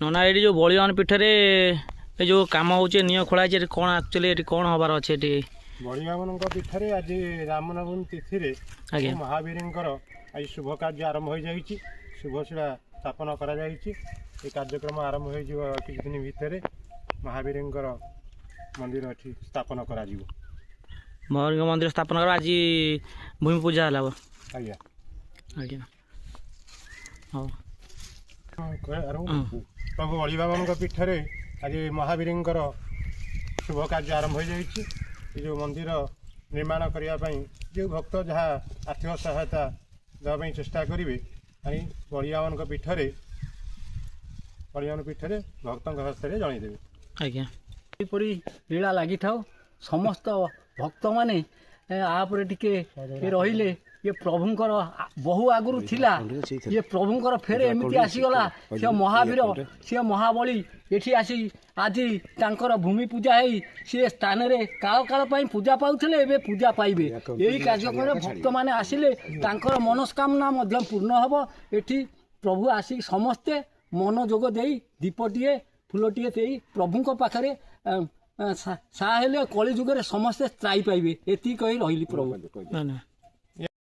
नना ये जो बलिदान पीठरे ये जो काम होचे निय खोला है कौन एक्चुअली ये कौन हबार अच्छे ये बलिदान पीठरे आज रामनवमी तिथि आज्ञा महावीर आज शुभ कार्य आरंभ हो जाइए शुभशिला स्थापन करा कार्यक्रम आरंभ हो किछ दिन भितर महावीर मंदिर एठी स्थापन करा महावीर मंदिर स्थापन कर आज भूमि पूजा है आज्ञा आज्ञा हाँ प्रभु बलि बाबा पीठरे आज महावीर शुभ कार्य आरंभ हो जाइए जो मंदिर निर्माण करने जो भक्त जहाँ आर्थिक सहायता देवाई चेष्टा करेंगे बलिबाबा पीठरे भक्त हस्त जनईदेवे आज्ञा लीला लगी था समस्त भक्त माने आपरे टिके रहिले ये प्रभुंकर बहु आगुरु थिला ये प्रभुंकर फेर एमती आसीगला से महावीर से महाबली एठी आसी आज तांकर भूमि पूजा है सी स्थान रे काल काल पई पूजा पाउथले एबे पूजा पाइबे यही कार्यक्रम भक्त माने आसिले तांकर मनस्कामना मध्य पूर्ण हबो एठी प्रभु आसी समस्ते मनोजोग देई दीपटीए फुलटीए देई प्रभुंक पाखरे सा हेले कली जुगरे समस्ते त्राई पाइबे एति कही रहिली प्रभु।